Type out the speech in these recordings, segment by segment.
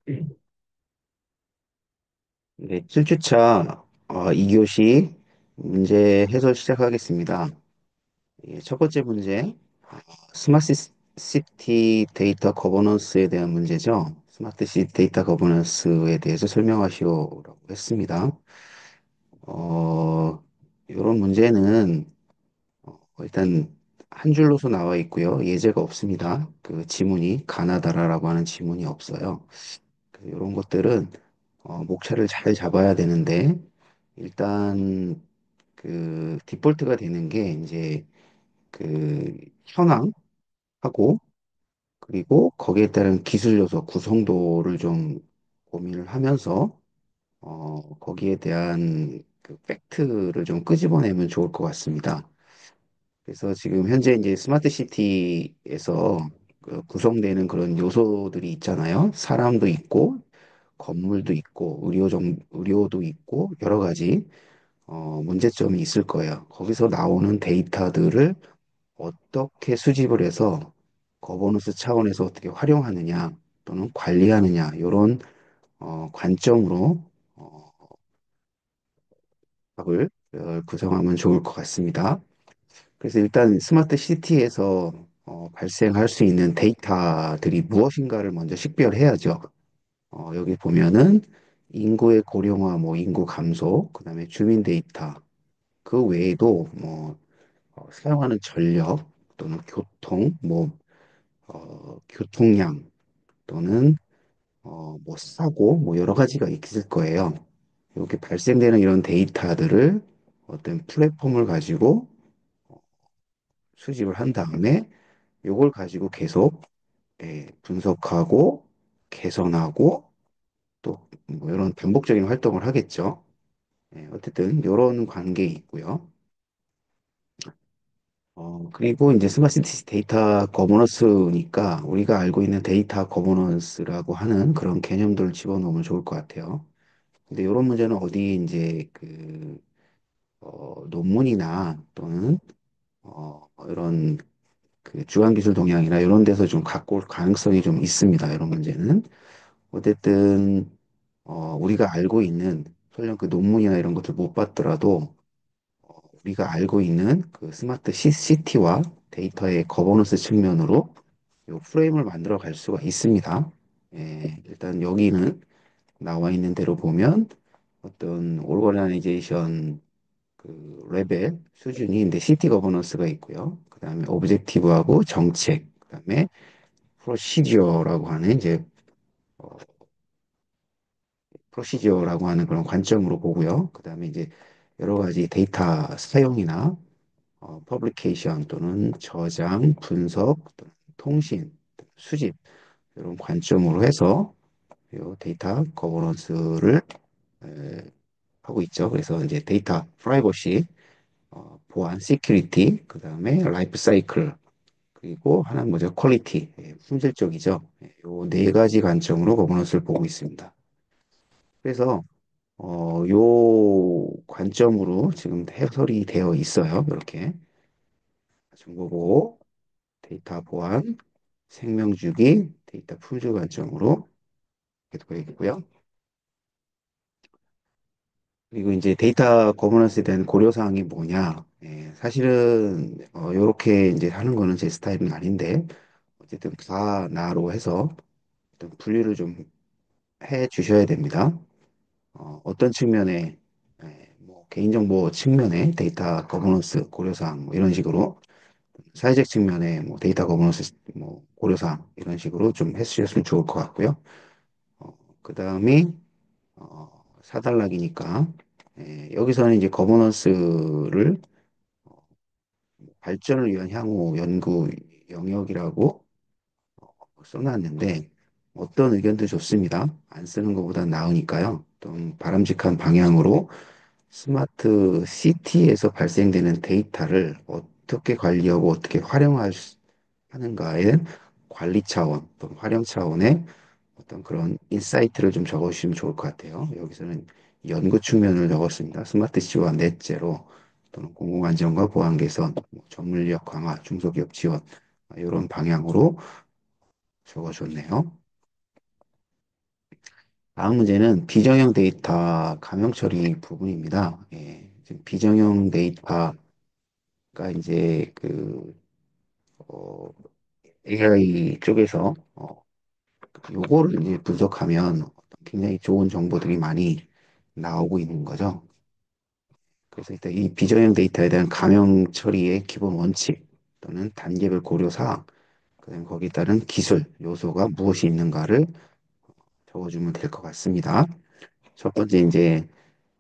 네, 7주차 2교시 문제 해설 시작하겠습니다. 예, 첫 번째 문제, 스마트 시티 데이터 거버넌스에 대한 문제죠. 스마트 시티 데이터 거버넌스에 대해서 설명하시오라고 했습니다. 이런 문제는 일단 한 줄로서 나와 있고요. 예제가 없습니다. 그 지문이 가나다라라고 하는 지문이 없어요. 이런 것들은 목차를 잘 잡아야 되는데 일단 그 디폴트가 되는 게 이제 그 현황하고 그리고 거기에 따른 기술 요소 구성도를 좀 고민을 하면서 거기에 대한 그 팩트를 좀 끄집어내면 좋을 것 같습니다. 그래서 지금 현재 이제 스마트 시티에서 그 구성되는 그런 요소들이 있잖아요. 사람도 있고 건물도 있고 의료도 있고 여러 가지 문제점이 있을 거예요. 거기서 나오는 데이터들을 어떻게 수집을 해서 거버넌스 차원에서 어떻게 활용하느냐 또는 관리하느냐 이런 관점으로 어, 답을 구성하면 좋을 것 같습니다. 그래서 일단 스마트 시티에서 발생할 수 있는 데이터들이 무엇인가를 먼저 식별해야죠. 여기 보면은 인구의 고령화, 뭐 인구 감소, 그다음에 주민 데이터, 그 외에도 뭐 사용하는 전력 또는 교통, 뭐 교통량 또는 뭐 사고, 뭐 여러 가지가 있을 거예요. 이렇게 발생되는 이런 데이터들을 어떤 플랫폼을 가지고 수집을 한 다음에 이걸 가지고 계속 분석하고 개선하고 또 뭐 이런 반복적인 활동을 하겠죠. 어쨌든 이런 관계 있고요. 그리고 이제 스마트 시티 데이터 거버넌스니까 우리가 알고 있는 데이터 거버넌스라고 하는 그런 개념들을 집어넣으면 좋을 것 같아요. 근데 이런 문제는 어디 이제 그 논문이나 또는 이런 그 주관기술 동향이나 이런 데서 좀 갖고 올 가능성이 좀 있습니다. 이런 문제는. 어쨌든 우리가 알고 있는 설령 그 논문이나 이런 것들 못 봤더라도 우리가 알고 있는 그 스마트 시티와 데이터의 거버넌스 측면으로 이 프레임을 만들어 갈 수가 있습니다. 일단 여기는 나와 있는 대로 보면 어떤 오르가나이제이션 그 레벨 수준이 근데 시티 거버넌스가 있고요. 그다음에 오브젝티브하고 정책, 그다음에 프로시저라고 하는 이제 프로시저라고 하는 그런 관점으로 보고요. 그다음에 이제 여러 가지 데이터 사용이나 퍼블리케이션 또는 저장, 분석, 또는 통신, 수집 이런 관점으로 해서 이 데이터 거버넌스를 에, 하고 있죠. 그래서 이제 데이터 프라이버시, 보안, 시큐리티, 그다음에 라이프 사이클 그리고 하나는 뭐죠? 퀄리티, 품질적이죠. 요네 가지 관점으로 거버넌스를 보고 있습니다. 그래서 요 관점으로 지금 해설이 되어 있어요. 이렇게 정보보호, 데이터 보안, 생명주기, 데이터 품질 관점으로 이렇게 되어 있고요. 그리고 이제 데이터 거버넌스에 대한 고려사항이 뭐냐? 사실은 이렇게 이제 하는 거는 제 스타일은 아닌데 어쨌든 다 나로 해서 어떤 분류를 좀 해 주셔야 됩니다. 어떤 측면에 뭐 개인정보 측면에 데이터 거버넌스 고려사항 뭐 이런 식으로 사회적 측면에 뭐 데이터 거버넌스 뭐 고려사항 이런 식으로 좀 해주셨으면 좋을 것 같고요. 그 다음이 4단락이니까 여기서는 이제 거버넌스를 발전을 위한 향후 연구 영역이라고 써놨는데 어떤 의견도 좋습니다. 안 쓰는 것보다 나으니까요. 좀 바람직한 방향으로 스마트 시티에서 발생되는 데이터를 어떻게 관리하고 어떻게 하는가에 관리 차원, 또 활용 차원의 어떤 그런 인사이트를 좀 적어주시면 좋을 것 같아요. 여기서는 연구 측면을 적었습니다. 스마트 시와 넷제로 또는 공공안전과 보안 개선, 뭐 전문력 강화, 중소기업 지원 이런 방향으로 적어줬네요. 다음 문제는 비정형 데이터 감형 처리 부분입니다. 예, 지금 비정형 데이터가 이제 어, AI 쪽에서 요거를 이제 분석하면 굉장히 좋은 정보들이 많이 나오고 있는 거죠. 그래서 일단 이 비정형 데이터에 대한 감형 처리의 기본 원칙 또는 단계별 고려 사항, 그다음 거기에 따른 기술 요소가 무엇이 있는가를 적어주면 될 것 같습니다. 첫 번째 이제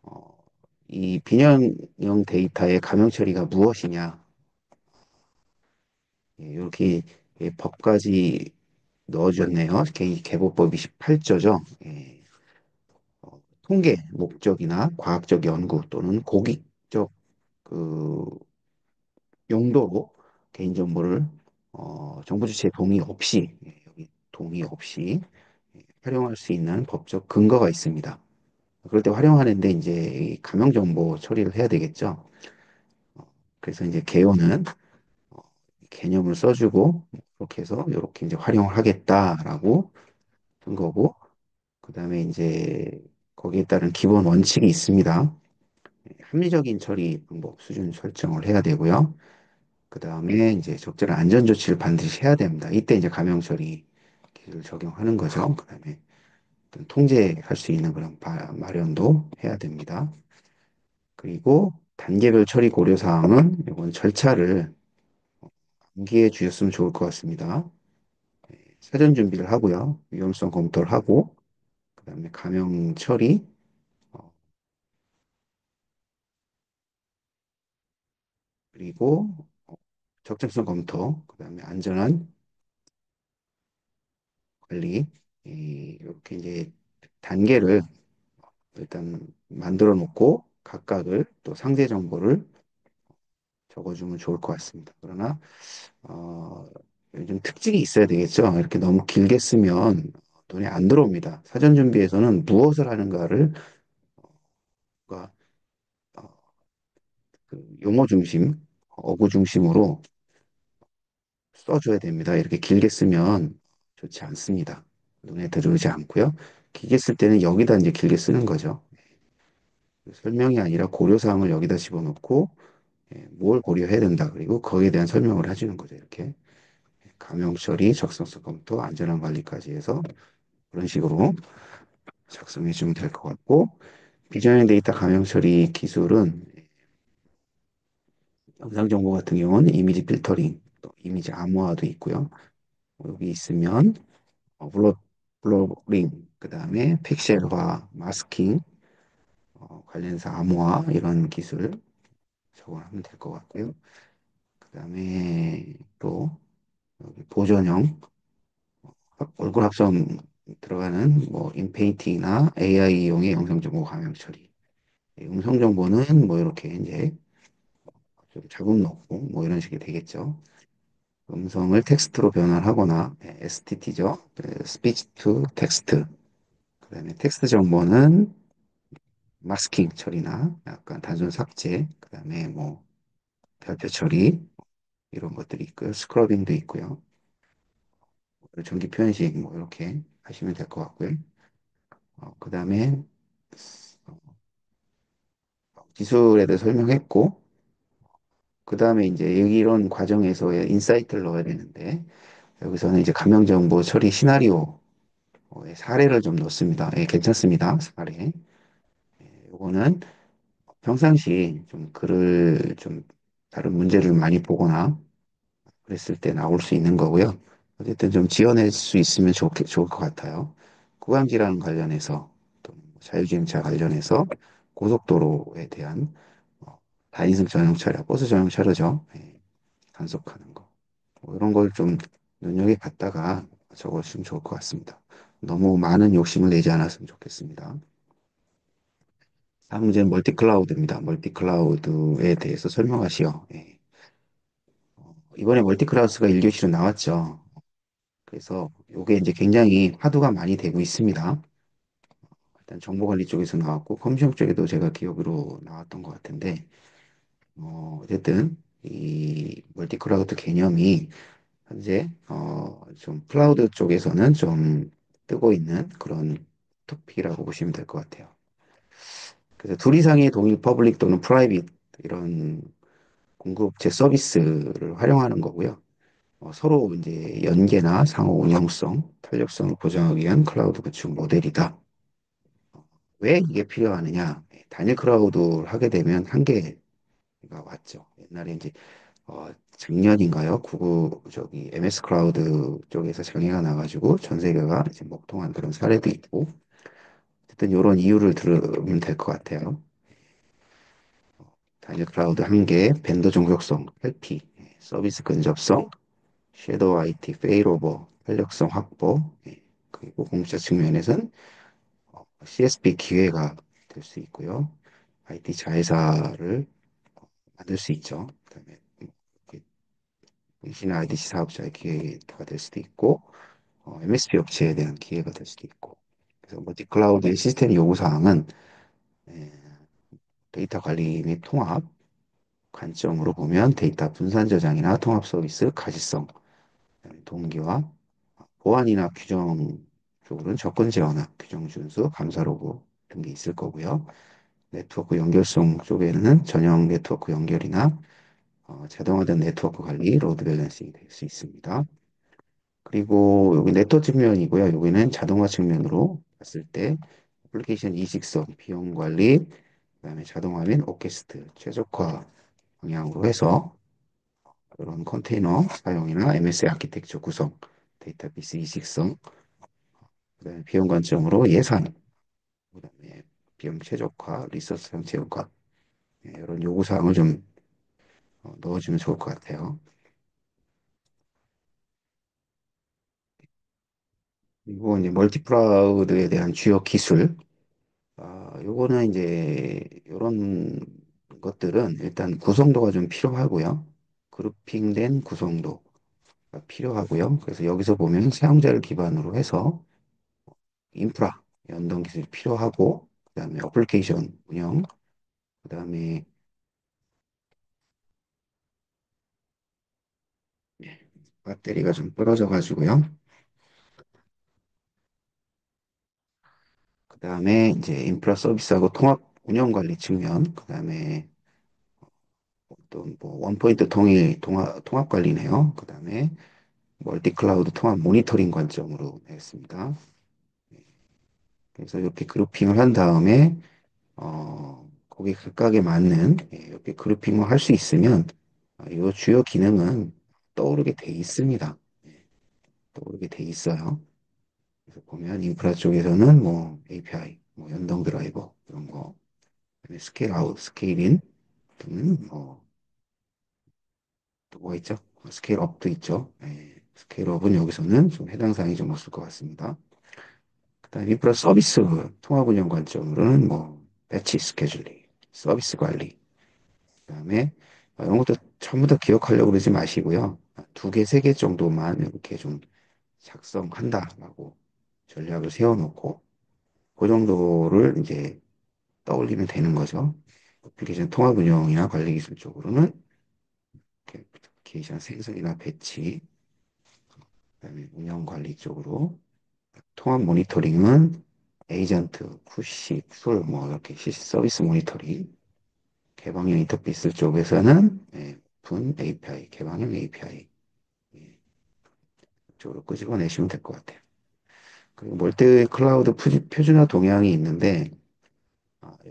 어, 이 빈형형 데이터의 감형 처리가 무엇이냐, 예, 이렇게 예, 법까지 넣어줬네요. 개보법 28조죠. 통계 목적이나 과학적 연구 또는 공익적 그 용도로 개인정보를 정부 주체 동의 없이 여기 동의 없이 활용할 수 있는 법적 근거가 있습니다. 그럴 때 활용하는데 이제 이 감형정보 처리를 해야 되겠죠. 그래서 이제 개요는 어, 개념을 써주고 이렇게 해서 이렇게 이제 활용을 하겠다라고 한 거고, 그다음에 이제 거기에 따른 기본 원칙이 있습니다. 합리적인 처리 방법 수준 설정을 해야 되고요. 그다음에 이제 적절한 안전 조치를 반드시 해야 됩니다. 이때 이제 감형 처리 기술을 적용하는 거죠. 그다음에 어떤 통제할 수 있는 그런 마련도 해야 됩니다. 그리고 단계별 처리 고려 사항은 이건 절차를 암기해 주셨으면 좋을 것 같습니다. 사전 준비를 하고요. 위험성 검토를 하고, 그다음에 감형 처리, 어, 그리고 적정성 검토, 그다음에 안전한 관리, 이렇게 이제 단계를 일단 만들어 놓고 각각을 또 상세 정보를 적어주면 좋을 것 같습니다. 그러나 요즘 특징이 있어야 되겠죠. 이렇게 너무 길게 쓰면 눈에 안 들어옵니다. 사전 준비에서는 무엇을 하는가를 어, 그 용어 중심, 어구 중심으로 써줘야 됩니다. 이렇게 길게 쓰면 좋지 않습니다. 눈에 들어오지 않고요. 길게 쓸 때는 여기다 이제 길게 쓰는 거죠. 설명이 아니라 고려사항을 여기다 집어넣고 뭘 고려해야 된다. 그리고 거기에 대한 설명을 해주는 거죠. 이렇게 감형 처리, 적성성 검토, 안전한 관리까지 해서 그런 식으로 작성해 주면 될 것 같고, 비전형 데이터 감형 처리 기술은 영상 정보 같은 경우는 이미지 필터링, 또 이미지 암호화도 있고요. 여기 있으면 블러링, 그 다음에 픽셀화, 마스킹, 관련해서 암호화 이런 기술 적용하면 될 것 같고요. 그 다음에 또 여기 보존형 얼굴 합성 들어가는 뭐 인페인팅이나 AI 이용의 영상 정보 감형 처리. 음성 정보는 뭐 이렇게 이제 좀 자국 넣고 뭐 이런 식이 되겠죠. 음성을 텍스트로 변환하거나 STT죠. 스피치 투 텍스트. 그다음에 텍스트 정보는 마스킹 처리나 약간 단순 삭제, 그다음에 뭐 별표 처리 이런 것들이 있고요. 스크러빙도 있고요. 전기 표현식 뭐 이렇게 하시면 될 것 같고요. 그다음에 기술에 대해 설명했고, 그다음에 이제 여기 이런 과정에서의 인사이트를 넣어야 되는데 여기서는 이제 감염정보 처리 시나리오 사례를 좀 넣습니다. 예, 괜찮습니다. 사례. 요거는 평상시 좀 글을 좀 다른 문제를 많이 보거나 그랬을 때 나올 수 있는 거고요. 어쨌든 좀 지어낼 수 있으면 좋을 것 같아요. 구강질환 관련해서 또 자율주행차 관련해서 고속도로에 대한 다인승 전용 차량, 버스 전용 차로죠. 예, 단속하는 거. 뭐 이런 걸 좀 눈여겨봤다가 적어주시면 좋을 것 같습니다. 너무 많은 욕심을 내지 않았으면 좋겠습니다. 다음 문제는 멀티클라우드입니다. 멀티클라우드에 대해서 설명하시오. 예. 이번에 멀티클라우드가 1교시로 나왔죠. 그래서 이게 이제 굉장히 화두가 많이 되고 있습니다. 일단 정보관리 쪽에서 나왔고 커미션 쪽에도 제가 기억으로 나왔던 것 같은데 어쨌든 이 멀티클라우드 개념이 현재 좀 클라우드 쪽에서는 좀 뜨고 있는 그런 토픽이라고 보시면 될 것 같아요. 그래서 둘 이상의 동일 퍼블릭 또는 프라이빗 이런 공급체 서비스를 활용하는 거고요. 서로 이제 연계나 상호 운영성, 탄력성을 보장하기 위한 클라우드 구축 모델이다. 왜 이게 필요하느냐? 단일 클라우드를 하게 되면 한계가 왔죠. 옛날에 이제 작년인가요? 저기 MS 클라우드 쪽에서 장애가 나가지고 전 세계가 이제 먹통한 그런 사례도 있고, 어쨌든 이런 이유를 들으면 될 것 같아요. 단일 클라우드 한계, 벤더 종속성, 회피, 서비스 근접성, 섀도우 IT, 페일오버, 탄력성 확보, 그리고 공짜 측면에서는 CSP 기회가 될 수 있고요. IT 자회사를 만들 수 있죠. 그다음에 신의 IDC 사업자의 기회가 될 수도 있고, MSP 업체에 대한 기회가 될 수도 있고. 그래서 멀티 클라우드의 시스템 요구 사항은 에, 데이터 관리 및 통합 관점으로 보면 데이터 분산 저장이나 통합 서비스 가시성, 그다음에 동기화, 보안이나 규정 쪽으로는 접근 제어나 규정 준수, 감사 로그 등게 있을 거고요. 네트워크 연결성 쪽에는 전용 네트워크 연결이나 자동화된 네트워크 관리, 로드 밸런싱이 될 수 있습니다. 그리고 여기 네트워크 측면이고요. 여기는 자동화 측면으로 봤을 때 애플리케이션 이식성, 비용 관리, 그다음에 자동화 및 오케스트, 최적화 방향으로 해서 그런 컨테이너 사용이나 MS 아키텍처 구성, 데이터베이스 이식성, 그다음에 비용 관점으로 예산, 그다음에 비용 최적화, 리소스성 제어과 이런 요구 사항을 좀 넣어주면 좋을 것 같아요. 그리고 이제 멀티 클라우드에 대한 주요 기술, 요거는 이제 이런 것들은 일단 구성도가 좀 필요하고요. 그룹핑된 구성도가 필요하고요. 그래서 여기서 보면 사용자를 기반으로 해서 인프라, 연동 기술이 필요하고, 그다음에 어플리케이션 운영, 그다음에 배터리가 좀 떨어져 가지고요. 그다음에 이제 인프라 서비스하고 통합 운영 관리 측면, 그다음에 또 뭐 원포인트 통합 관리네요. 그다음에 멀티 클라우드 통합 모니터링 관점으로 했습니다. 그래서 이렇게 그룹핑을 한 다음에 고객 각각에 맞는 이렇게 그룹핑을 할 수 있으면 이 주요 기능은 떠오르게 돼 있습니다. 떠오르게 돼 있어요. 그래서 보면 인프라 쪽에서는 뭐 API, 뭐 연동 드라이버 이런 거, 그다음에 스케일 아웃, 스케일 인 등은 또 뭐가 있죠? 스케일 업도 있죠. 스케일 업은 여기서는 좀 해당 사항이 좀 없을 것 같습니다. 그다음에 인프라 서비스 통합 운영 관점으로는 뭐 배치 스케줄링, 서비스 관리, 그다음에 이런 것도 전부 다 기억하려고 그러지 마시고요. 두 개, 세 개 정도만 이렇게 좀 작성한다라고 전략을 세워놓고 그 정도를 이제 떠올리면 되는 거죠. 애플리케이션 통합 운영이나 관리 기술 쪽으로는 애플리케이션 생성이나 배치, 그다음에 운영 관리 쪽으로 통합 모니터링은 에이전트, 푸시, 풀, 뭐 이렇게 서비스 모니터링, 개방형 인터페이스 쪽에서는 오픈 API, 개방형 API 쪽으로 끄집어내시면 될 것 같아요. 그리고 멀티 클라우드 표준화 동향이 있는데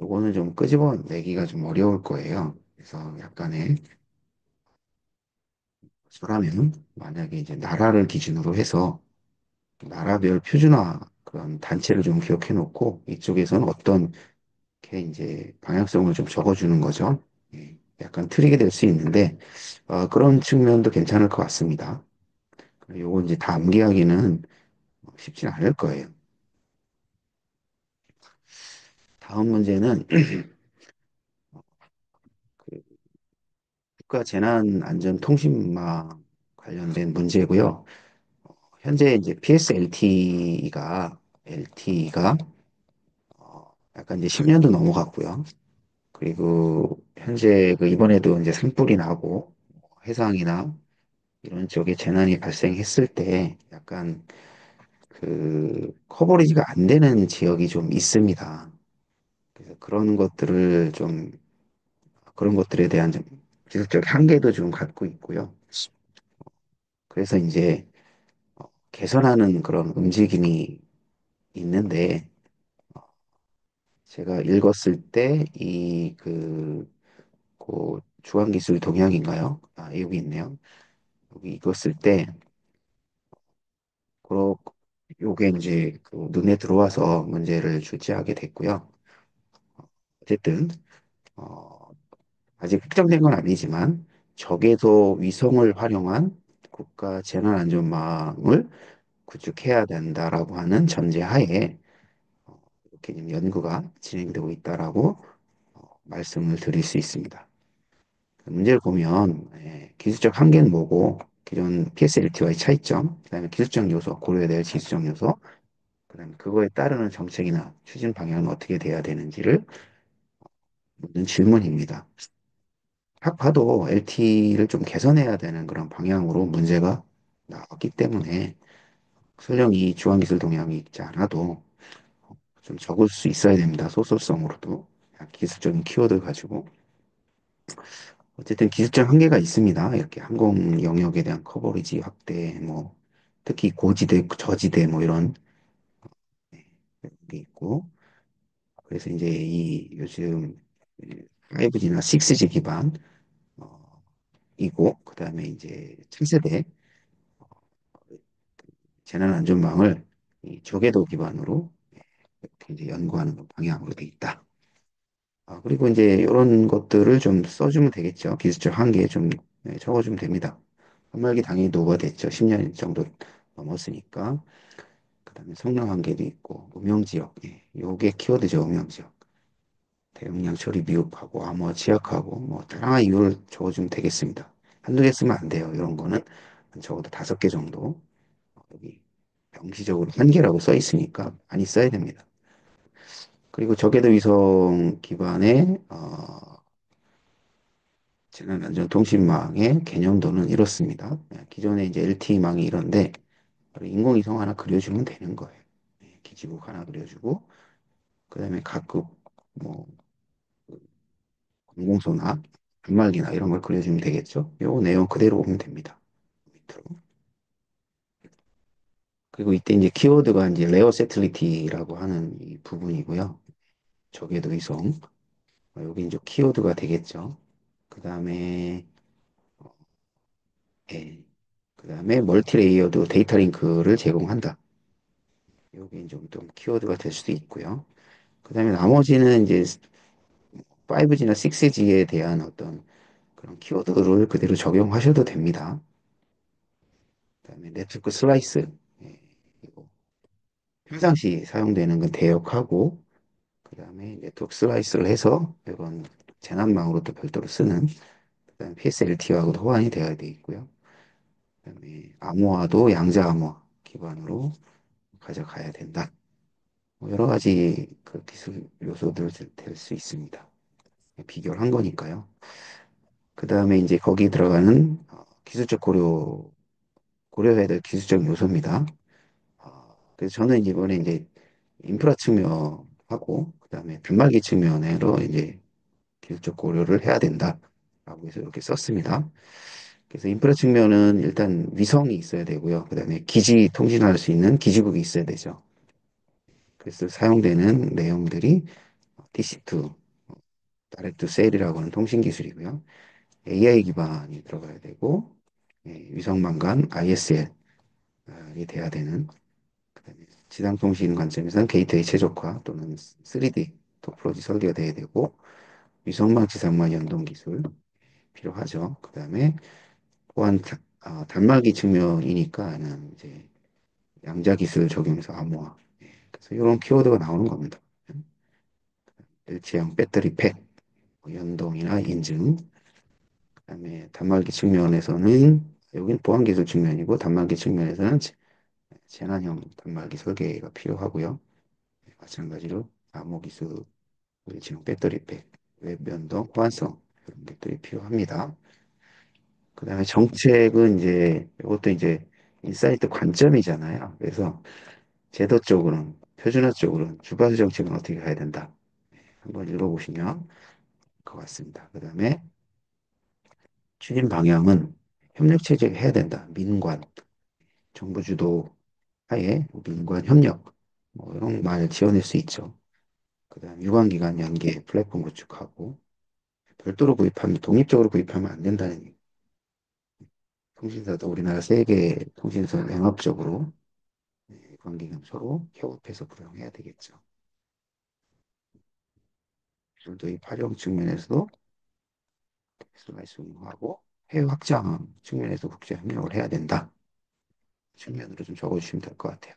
요거는 좀 끄집어내기가 좀 어려울 거예요. 그래서 약간의 저라면 만약에 이제 나라를 기준으로 해서 나라별 표준화 그런 단체를 좀 기억해 놓고 이쪽에서는 어떤 게 이제 방향성을 좀 적어주는 거죠. 약간 트릭이 될 수 있는데 그런 측면도 괜찮을 것 같습니다. 요거 이제 다 암기하기는 쉽지 않을 거예요. 다음 문제는 그 국가재난안전통신망 관련된 문제고요. 현재 이제 LTE가 약간 이제 10년도 넘어갔고요. 그리고 현재 그 이번에도 이제 산불이 나고 해상이나 이런 쪽에 재난이 발생했을 때 약간 그 커버리지가 안 되는 지역이 좀 있습니다. 그래서 그런 것들에 대한 좀 기술적 한계도 좀 갖고 있고요. 그래서 이제 개선하는 그런 움직임이 있는데 제가 읽었을 때 그 주한기술 동향인가요? 아, 여기 있네요. 여기 읽었을 때 그러 요게 이제 그 눈에 들어와서 문제를 출제하게 됐고요. 어쨌든 어, 아직 확정된 건 아니지만 적에도 위성을 활용한 국가 재난안전망을 구축해야 된다라고 하는 전제하에 이렇게 지금 연구가 진행되고 있다라고 말씀을 드릴 수 있습니다. 문제를 보면 기술적 한계는 뭐고 기존 PSLT와의 차이점, 그다음에 기술적 요소, 고려해야 될 기술적 요소, 그다음에 그거에 따르는 정책이나 추진 방향은 어떻게 돼야 되는지를 묻는 질문입니다. 딱 봐도 LT를 좀 개선해야 되는 그런 방향으로 문제가 나왔기 때문에 설령 이 주한기술 동향이 있지 않아도 좀 적을 수 있어야 됩니다. 소설성으로도. 기술적인 키워드 가지고. 어쨌든 기술적 한계가 있습니다. 이렇게 항공 영역에 대한 커버리지 확대, 뭐, 특히 고지대, 저지대, 뭐 이런 게 있고. 그래서 이제 이 요즘 5G나 6G 기반, 어, 이고, 그 다음에 이제 7세대 재난안전망을 이 저궤도 기반으로 이렇게 이제 연구하는 방향으로 돼 있다. 그리고 이제 이런 것들을 좀 써주면 되겠죠. 기술적 한계에 좀 적어주면 됩니다. 한말기 당연히 노후화됐죠. 10년 정도 넘었으니까. 그다음에 성능 한계도 있고 음영지역. 예, 요게 키워드죠. 음영지역. 대용량 처리 미흡하고 암호화 취약하고 뭐 다양한 이유를 적어주면 되겠습니다. 한두 개 쓰면 안 돼요. 이런 거는 적어도 5개 정도. 여기 명시적으로 한 개라고 써 있으니까 많이 써야 됩니다. 그리고 저궤도 위성 기반의 재난안전통신망의 개념도는 이렇습니다. 기존에 이제 LTE망이 이런데 인공위성 하나 그려주면 되는 거예요. 기지국 하나 그려주고 그다음에 각국 뭐 공공소나 단말기나 이런 걸 그려주면 되겠죠. 요 내용 그대로 오면 됩니다. 밑으로. 그리고 이때 이제 키워드가 이제 레어 세틀리티라고 하는 이 부분이고요. 저궤도 위성. 여기 이제 키워드가 되겠죠. 그 다음에 예. 그 다음에 멀티레이어드 데이터 링크를 제공한다. 이게 좀 키워드가 될 수도 있고요. 그 다음에 나머지는 이제 5G나 6G에 대한 어떤 그런 키워드를 그대로 적용하셔도 됩니다. 그 다음에 네트워크 슬라이스. 예, 이거 평상시 사용되는 건 대역하고, 그 다음에 네트워크 슬라이스를 해서 이건 재난망으로 또 별도로 쓰는, 그 다음에 PSLT하고도 호환이 되어야 돼 있고요. 그 다음에 암호화도 양자 암호화 기반으로 가져가야 된다. 뭐 여러 가지 그 기술 요소들 될 수 있습니다. 비교를 한 거니까요. 그 다음에 이제 거기 들어가는 기술적 고려해야 될 기술적 요소입니다. 그래서 저는 이번에 이제 인프라 측면하고 그 다음에 단말기 측면으로 이제 기술적 고려를 해야 된다라고 해서 이렇게 썼습니다. 그래서 인프라 측면은 일단 위성이 있어야 되고요. 그 다음에 기지 통신할 수 있는 기지국이 있어야 되죠. 그래서 사용되는 내용들이 DC2, 다이렉트 셀이라고 하는 통신 기술이고요. AI 기반이 들어가야 되고, 위성망간 ISL이 돼야 되는, 그다음에 지상통신 관점에서는 게이트웨이 최적화 또는 3D 토포로지 설계가 돼야 되고, 위성망 지상망 연동 기술 필요하죠. 그다음에 보안 단말기 측면이니까는 이제 양자 기술 적용해서 암호화. 그래서 이런 키워드가 나오는 겁니다. 일체형 배터리 팩, 뭐 연동이나 인증, 그다음에 단말기 측면에서는 여긴 보안 기술 측면이고 단말기 측면에서는 재난형 단말기 설계가 필요하고요. 마찬가지로 암호 기술, 지금 배터리팩, 웹 연동, 호환성 이런 것들이 필요합니다. 그다음에 정책은 이제 이것도 이제 인사이트 관점이잖아요. 그래서 제도 쪽으로는, 표준화 쪽으로는 주파수 정책은 어떻게 가야 된다. 한번 읽어보시면 것 같습니다. 그 다음에 추진 방향은 협력 체제 해야 된다. 민관, 정부 주도 하에 민관 협력, 뭐 이런 말 지어낼 수 있죠. 그 다음 유관기관 연계, 플랫폼 구축하고 별도로 구입하면 독립적으로 구입하면 안 된다는 얘기. 통신사도 우리나라 세계 통신사 연합적으로 유관기관 서로 협업해서 구성해야 되겠죠. 기술 도입 활용 측면에서도 기술을 수용하고 해외 확장 측면에서 국제 협력을 해야 된다. 측면으로 좀 적어주시면 될 것 같아요.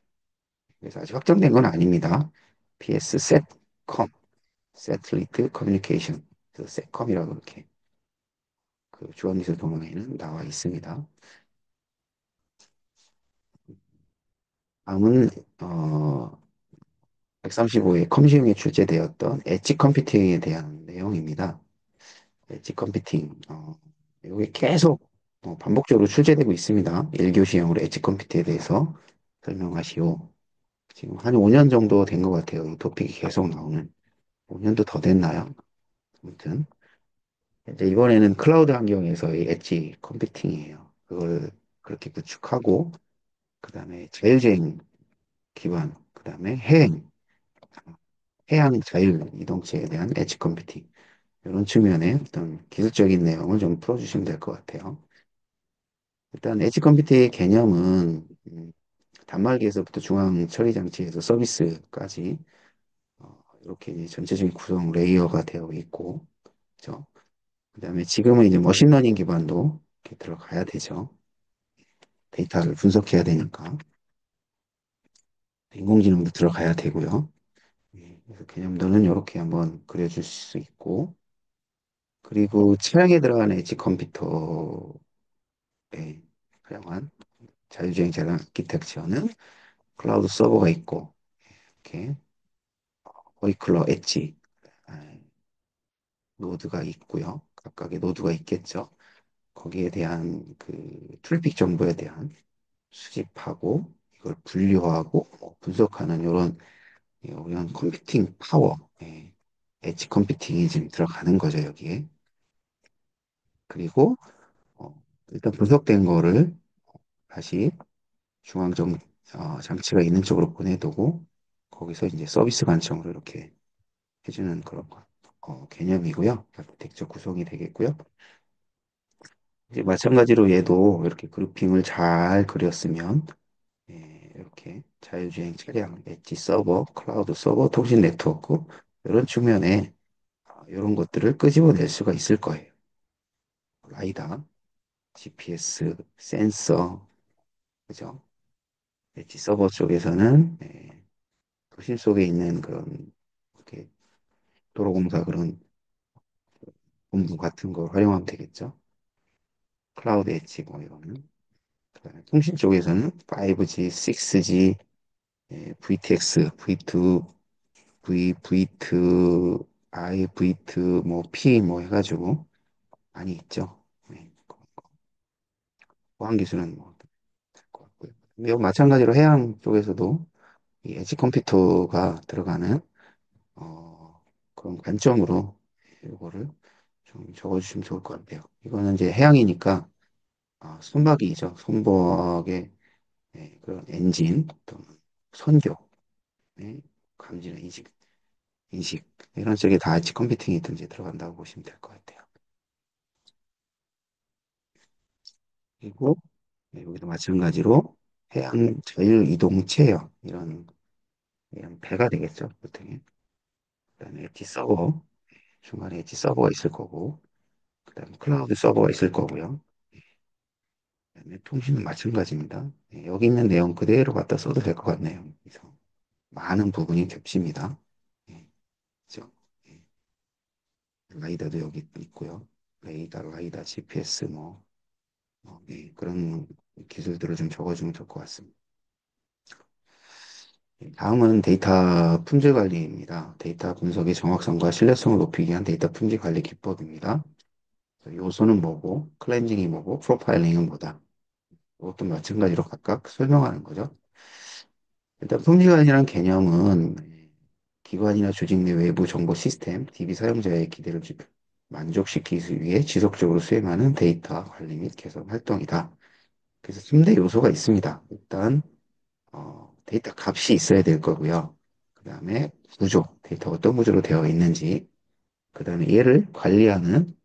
그래서 아직 확정된 건 아닙니다. PS SATCOM, Satellite Communication, 그래서 SATCOM이라고 이렇게 그 주한미술 동영에는 나와 있습니다. 다음은 135회 컴시움에 출제되었던 엣지 컴퓨팅에 대한 내용입니다. 엣지 컴퓨팅, 여기 계속 반복적으로 출제되고 있습니다. 1교시형으로 엣지 컴퓨팅에 대해서 설명하시오. 지금 한 5년 정도 된 것 같아요. 이 토픽이 계속 나오는. 5년도 더 됐나요? 아무튼 이제 이번에는 클라우드 환경에서의 엣지 컴퓨팅이에요. 그걸 그렇게 구축하고 그다음에 자율주행 기반, 그다음에 해양 자율 이동체에 대한 엣지 컴퓨팅 이런 측면의 어떤 기술적인 내용을 좀 풀어주시면 될 것 같아요. 일단 엣지 컴퓨팅의 개념은 단말기에서부터 중앙 처리 장치에서 서비스까지 이렇게 이제 전체적인 구성 레이어가 되어 있고, 그죠? 그다음에 지금은 이제 머신러닝 기반도 이렇게 들어가야 되죠. 데이터를 분석해야 되니까 인공지능도 들어가야 되고요. 그래서 개념들은 이렇게 한번 그려줄 수 있고, 그리고 차량에 들어가는 엣지 컴퓨터에 활용한 자율주행 차량 아키텍처는 클라우드 서버가 있고, 이렇게 호이클러 엣지 노드가 있고요. 각각의 노드가 있겠죠. 거기에 대한 그 트래픽 정보에 대한 수집하고 이걸 분류하고 뭐 분석하는 이런 이런 컴퓨팅 파워, 엣지 컴퓨팅이 지금 들어가는 거죠, 여기에. 그리고 일단 분석된 거를 다시 중앙정 장치가 있는 쪽으로 보내두고 거기서 이제 서비스 관청으로 이렇게 해주는 그런 개념이고요. 아키텍처 구성이 되겠고요. 이제 마찬가지로 얘도 이렇게 그룹핑을 잘 그렸으면 이렇게 자율주행 차량, 엣지 서버, 클라우드 서버, 통신 네트워크 이런 측면에 이런 것들을 끄집어낼 수가 있을 거예요. 라이다, GPS, 센서, 그죠? 엣지 서버 쪽에서는 도심 속에 있는 그런 이렇게 도로공사 그런 본부 같은 걸 활용하면 되겠죠. 클라우드 엣지 뭐 이거는. 그다음에 통신 쪽에서는 5G, 6G, VTX, V2, V2I, V2, 뭐 P 뭐 해가지고 많이 있죠. 보안 기술은 뭐 될 것 같고요. 근데 마찬가지로 해양 쪽에서도 이 엣지 컴퓨터가 들어가는 그런 관점으로 이거를 좀 적어주시면 좋을 것 같아요. 이거는 이제 해양이니까 선박이죠. 선박의 그런 엔진, 또 선교, 감지나 인식 이런 쪽에 다 엣지 컴퓨팅이 이제 들어간다고 보시면 될 것 같아요. 그리고 여기도 마찬가지로 해양 자율 이동 체험 이런 배가 되겠죠. 보통 그다음에 엣지 서버 중간에 엣지 서버가 있을 거고 그다음에 클라우드 서버가 있을 거고요. 그다음에 통신은 마찬가지입니다. 여기 있는 내용 그대로 갖다 써도 될 것 같네요. 그래서 많은 부분이 겹칩니다. 예, 그죠? 예, 라이다도 여기 있고요. 라이다, GPS 그런 기술들을 좀 적어주면 좋을 것 같습니다. 다음은 데이터 품질 관리입니다. 데이터 분석의 정확성과 신뢰성을 높이기 위한 데이터 품질 관리 기법입니다. 요소는 뭐고, 클렌징이 뭐고, 프로파일링은 뭐다. 이것도 마찬가지로 각각 설명하는 거죠. 일단 품질관리라는 개념은 기관이나 조직 내 외부 정보 시스템, DB 사용자의 기대를 만족시키기 위해 지속적으로 수행하는 데이터 관리 및 개선 활동이다. 그래서 3대 요소가 있습니다. 일단 데이터 값이 있어야 될 거고요. 그 다음에 구조, 데이터 어떤 구조로 되어 있는지, 그 다음에 얘를 관리하는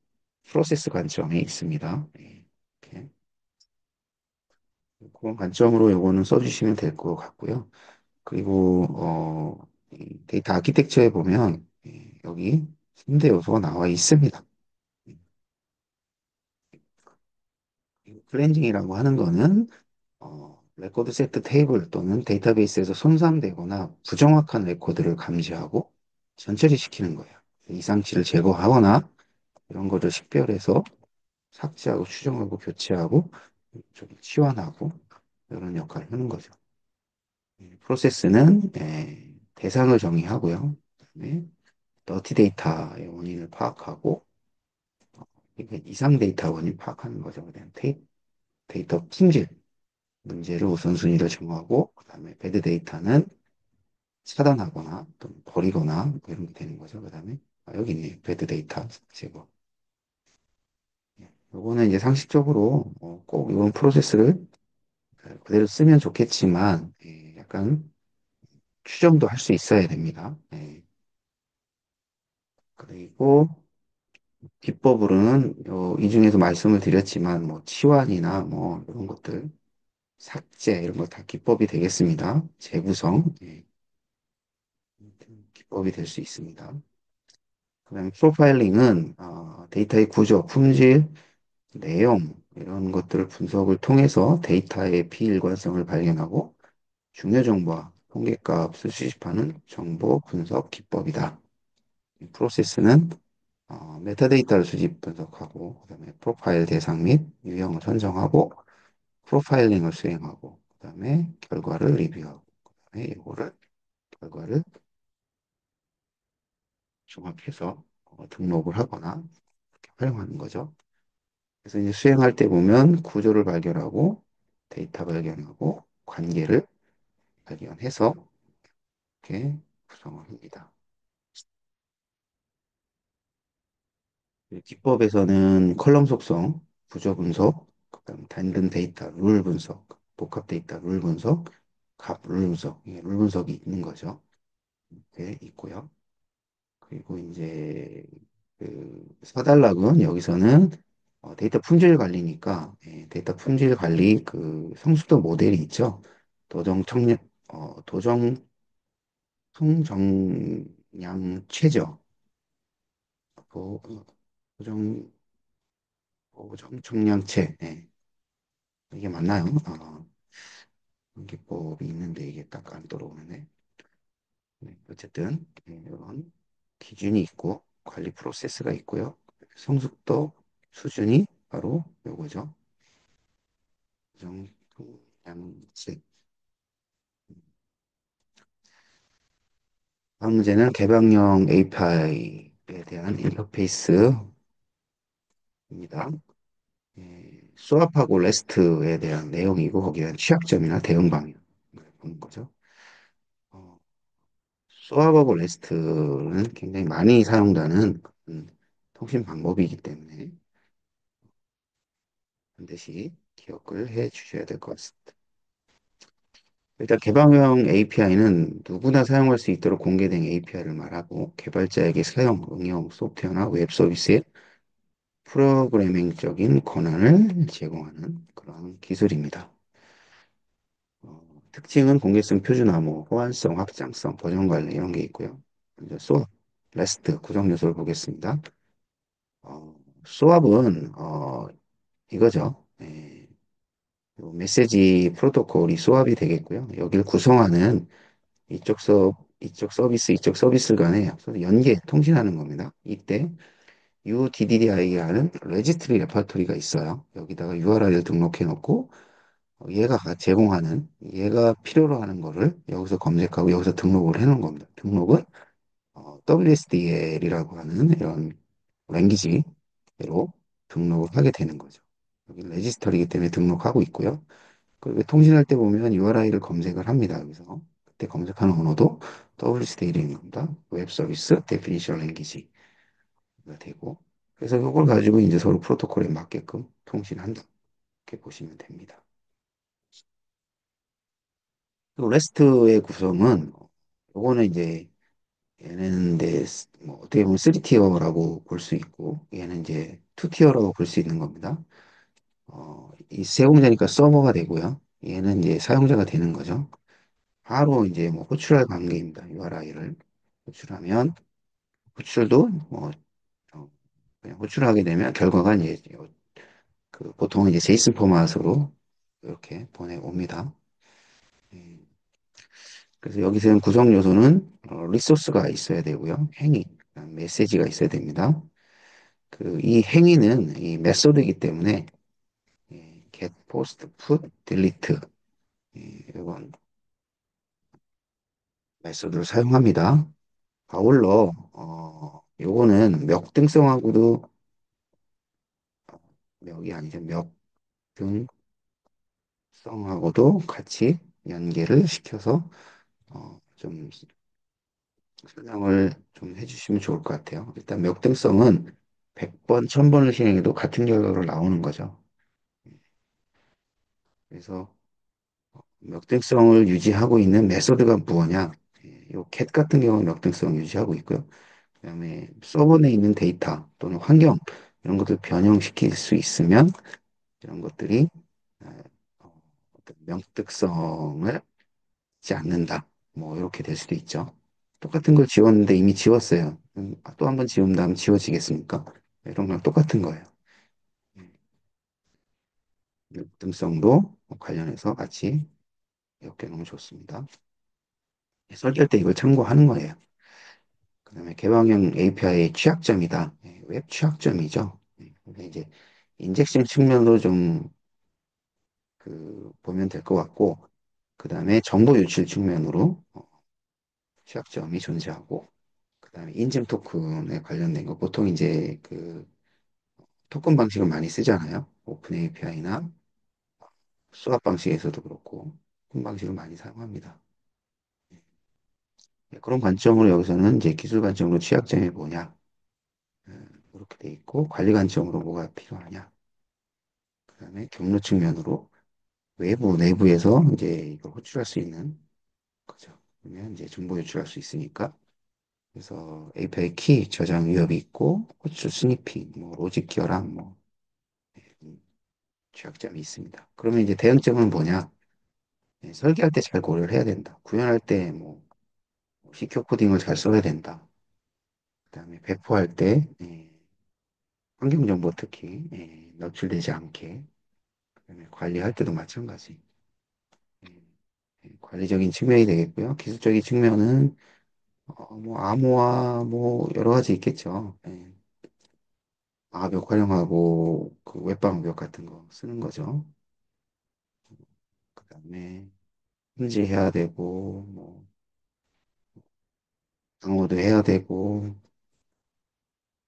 프로세스 관점이 있습니다. 네, 이렇게. 그런 관점으로 요거는 써주시면 될 것 같고요. 그리고 이 데이터 아키텍처에 보면 여기 3대 요소가 나와 있습니다. 클렌징이라고 하는 거는 레코드 세트 테이블 또는 데이터베이스에서 손상되거나 부정확한 레코드를 감지하고 전처리 시키는 거예요. 이상치를 제거하거나 이런 거를 식별해서 삭제하고 수정하고 교체하고 좀 치환하고 이런 역할을 하는 거죠. 프로세스는 대상을 정의하고요. 그다음에 더티 데이터의 원인을 파악하고 그러니까 이상 데이터 원인 파악하는 거죠. 그다음에 데이터 품질 문제를 우선순위를 정하고 그다음에 배드 데이터는 차단하거나 또 버리거나 뭐 이런 게 되는 거죠. 그다음에 여기 있네요. 배드 데이터 제거. 요거는 이제 상식적으로 꼭 이런 프로세스를 그대로 쓰면 좋겠지만 약간 추정도 할 수 있어야 됩니다. 그리고 기법으로는 이 중에서 말씀을 드렸지만 뭐 치환이나 뭐 이런 것들 삭제 이런 거 다 기법이 되겠습니다. 재구성 기법이 될 수 있습니다. 그다음에 프로파일링은 데이터의 구조, 품질, 내용 이런 것들을 분석을 통해서 데이터의 비일관성을 발견하고 중요 정보와 통계값을 수집하는 정보 분석 기법이다. 이 프로세스는 메타데이터를 수집 분석하고 그다음에 프로파일 대상 및 유형을 선정하고 프로파일링을 수행하고 그다음에 결과를 리뷰하고 그다음에 이거를 결과를 종합해서 등록을 하거나 이렇게 활용하는 거죠. 그래서 이제 수행할 때 보면 구조를 발견하고 데이터 발견하고 관계를 발견해서 이렇게 구성을 합니다. 기법에서는 컬럼 속성, 구조 분석, 그다음 단근 데이터, 룰 분석, 복합 데이터, 룰 분석, 값, 룰 분석, 룰 분석이 있는 거죠. 이렇게 있고요. 그리고 이제 그 서달락은 여기서는 데이터 품질 관리니까 데이터 품질 관리 그 성숙도 모델이 있죠. 도정 청량 도정 성정량 최저 도정 도정 청량체 이게 맞나요? 기법이 있는데 이게 딱 안 들어오네. 어쨌든 이런 기준이 있고 관리 프로세스가 있고요. 성숙도 수준이 바로 요거죠. 정통량책. 다음 문제는 개방형 API에 대한 인터페이스입니다. 수압하고 레스트에 대한 내용이고 거기에 대한 취약점이나 대응 방향을 보는 거죠. 어, 수압하고 레스트는 굉장히 많이 사용되는 통신 방법이기 때문에 반드시 기억을 해 주셔야 될 것 같습니다. 일단 개방형 API는 누구나 사용할 수 있도록 공개된 API를 말하고 개발자에게 사용, 응용, 소프트웨어나 웹 서비스의 프로그래밍적인 권한을 제공하는 그런 기술입니다. 특징은 공개성 표준화, 뭐 호환성, 확장성, 버전 관리 이런 게 있고요. 먼저 소압, REST 구성 요소를 보겠습니다. 소압은 이거죠. 요 메시지 프로토콜이 소압이 되겠고요. 여기를 구성하는 이쪽 서비스, 이쪽 서비스 간에 연계, 통신하는 겁니다. 이때 UDDI라는 레지스트리 레파토리가 있어요. 여기다가 URI를 등록해 놓고 얘가 제공하는 얘가 필요로 하는 거를 여기서 검색하고 여기서 등록을 해 놓은 겁니다. 등록은 WSDL이라고 하는 이런 랭귀지로 등록을 하게 되는 거죠. 여기 레지스터리이기 때문에 등록하고 있고요. 그리고 통신할 때 보면 URI를 검색을 합니다. 여기서. 때 검색하는 언어도 WSDL인 겁니다. 웹 서비스 데피니션 랭귀지가 되고, 그래서 이걸 가지고 이제 서로 프로토콜에 맞게끔 통신한다. 이렇게 보시면 됩니다. 그리고 REST의 구성은 요거는 이제 얘는 이제 뭐 어떻게 보면 3티어라고 볼 수 있고 얘는 이제 2티어라고 볼 수 있는 겁니다. 이 제공자니까 서버가 되고요. 얘는 이제 사용자가 되는 거죠. 바로 이제 뭐 호출할 관계입니다. URI를 호출하면 호출도 뭐 어, 그냥 호출하게 되면 결과가 이제 그 보통 이제 제이슨 포맷으로 이렇게 보내옵니다. 음, 그래서 여기서 구성 요소는 리소스가 있어야 되고요. 행위, 그다음 메시지가 있어야 됩니다. 그 이 행위는 이 메소드이기 때문에 get, post, put, delete 이건 메소드를 사용합니다. 아울러 요거는 멱등성하고도 멱이 아니죠. 멱등성하고도 같이 연계를 시켜서 좀 설명을 좀 해주시면 좋을 것 같아요. 일단 멱등성은 100번, 1000번을 실행해도 같은 결과로 나오는 거죠. 그래서 역등성을 유지하고 있는 메소드가 무엇냐? 요 cat 같은 경우는 역등성을 유지하고 있고요. 그다음에 서버 내에 있는 데이터 또는 환경 이런 것들 변형시킬 수 있으면 이런 것들이 어, 어떤 명특성을 갖지 않는다. 뭐 이렇게 될 수도 있죠. 똑같은 걸 지웠는데 이미 지웠어요. 또 한 번 지운 다음 지워지겠습니까? 이런 거랑 똑같은 거예요. 명특성도 관련해서 같이 기억해 놓으면 좋습니다. 설계할 때 이걸 참고하는 거예요. 그다음에 개방형 API의 취약점이다. 웹 취약점이죠. 근데 이제 인젝션 측면으로 좀 보면 될 것 같고, 그다음에 정보 유출 측면으로 취약점이 존재하고, 그다음에 인증 토큰에 관련된 거 보통 이제 토큰 방식을 많이 쓰잖아요. 오픈 API나 수압 방식에서도 그렇고 토큰 방식을 많이 사용합니다. 그런 관점으로 여기서는 이제 기술 관점으로 취약점이 뭐냐 이렇게 돼 있고 관리 관점으로 뭐가 필요하냐. 그다음에 경로 측면으로 외부, 내부에서 이제 이걸 호출할 수 있는 거죠. 그러면 이제 정보 유출할 수 있으니까. 그래서 API 키 저장 위협이 있고, 호출 스니핑, 뭐 로직 결함, 뭐 음, 취약점이 있습니다. 그러면 이제 대응점은 뭐냐? 설계할 때 잘 고려를 해야 된다. 구현할 때 뭐 시큐어 코딩을 잘 써야 된다. 그다음에 배포할 때 환경 정보 특히 노출되지 않게. 그다음에 관리할 때도 마찬가지. 관리적인 측면이 되겠고요. 기술적인 측면은 뭐 암호화 뭐 여러 가지 있겠죠. 아벽 활용하고 그 웹방벽 같은 거 쓰는 거죠. 그다음에 품질해야 되고 뭐 방어도 해야 되고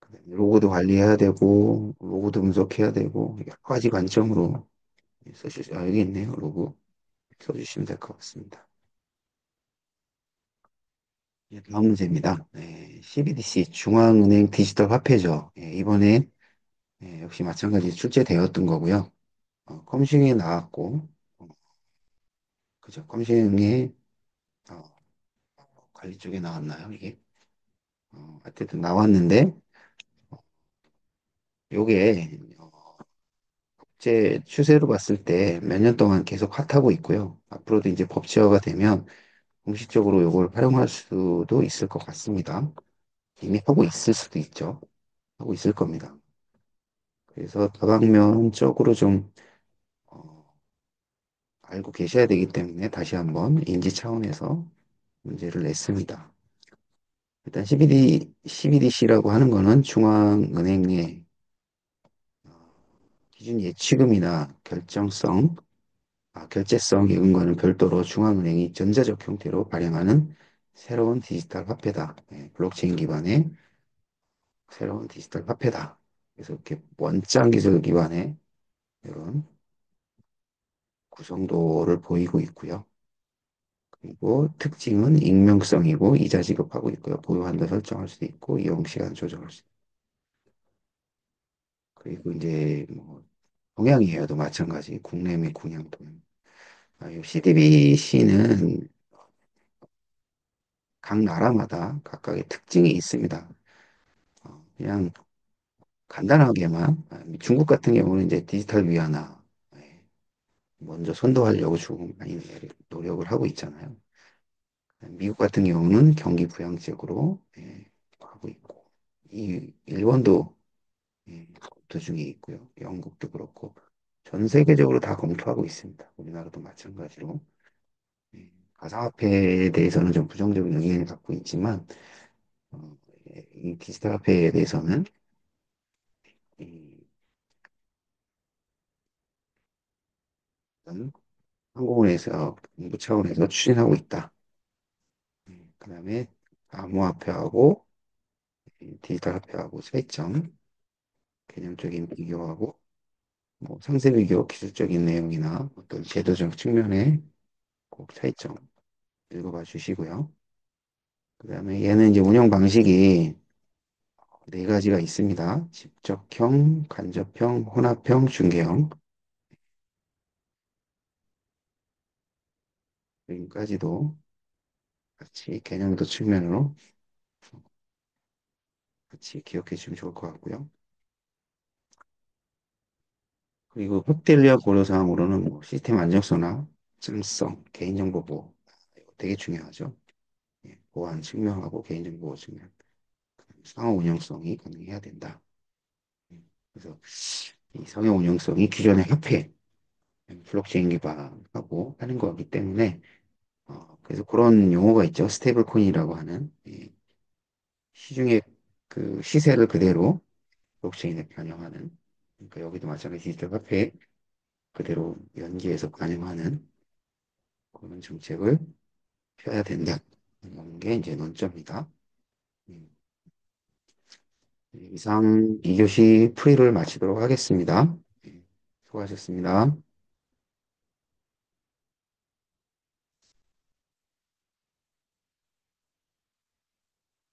그다음에 로고도 관리해야 되고 로고도 분석해야 되고 여러 가지 관점으로 써주시 여기 있네요. 로고 써주시면 될 것 같습니다. 다음 문제입니다. CBDC 중앙은행 디지털 화폐죠. 이번에 역시 마찬가지 출제되었던 거고요. 컴싱에 나왔고, 어, 그죠? 컴싱에 어, 관리 쪽에 나왔나요, 이게? 어쨌든 나왔는데, 요게 국제 추세로 봤을 때 몇 년 동안 계속 핫하고 있고요. 앞으로도 이제 법제화가 되면 공식적으로 요걸 활용할 수도 있을 것 같습니다. 이미 하고 있을 수도 있죠. 하고 있을 겁니다. 그래서 다방면적으로 좀 어, 알고 계셔야 되기 때문에 다시 한번 인지 차원에서 문제를 냈습니다. 일단 CBDC라고 하는 거는 중앙은행의 기준 예치금이나 결제성 이런 거는 별도로 중앙은행이 전자적 형태로 발행하는 새로운 디지털 화폐다. 블록체인 기반의 새로운 디지털 화폐다. 그래서 이렇게 원장 기술 기반의 이런 구성도를 보이고 있고요. 그리고 특징은 익명성이고 이자 지급하고 있고요. 보유 한도 설정할 수도 있고 이용 시간 조정할 수 있고 그리고 이제 뭐 동양이에요도 마찬가지 국내 및 국양 동양. CDBC는 각 나라마다 각각의 특징이 있습니다. 그냥 간단하게만 중국 같은 경우는 이제 디지털 위안화 먼저 선도하려고 조금 많이 노력을 하고 있잖아요. 미국 같은 경우는 경기 부양책으로 하고 있고 이 일본도 검토 중에 있고요. 영국도 그렇고 전 세계적으로 다 검토하고 있습니다. 우리나라도 마찬가지로 가상화폐에 대해서는 좀 부정적인 의견을 갖고 있지만 어, 이 디지털 화폐에 대해서는 이 항공원에서 정부 차원에서 추진하고 있다. 그다음에 암호화폐하고 디지털 화폐하고 차이점, 개념적인 비교하고 뭐 상세 비교, 기술적인 내용이나 어떤 제도적 측면의 꼭 차이점 읽어봐 주시고요. 그다음에 얘는 이제 운영 방식이 네 가지가 있습니다. 직접형, 간접형, 혼합형, 중개형. 여기까지도 같이 개념도 측면으로 같이 기억해 주시면 좋을 것 같고요. 그리고 획일리학 고려사항으로는 뭐 시스템 안정성이나 층성, 개인정보 보호 이거 되게 중요하죠. 보안 측면하고 개인정보 보호 측면, 상호 운영성이 가능해야 된다. 그래서 이 상호 운영성이 기존의 협회, 블록체인 기반하고 하는 거기 때문에 그래서 그런 용어가 있죠. 스테이블 코인이라고 하는 시중의 그 시세를 그대로 블록체인에 반영하는 그러니까 여기도 마찬가지 디지털 화폐 그대로 연계해서 반영하는 그런 정책을 펴야 된다. 이런 게 이제 논점이다. 음, 이상 2교시 프리를 마치도록 하겠습니다. 수고하셨습니다.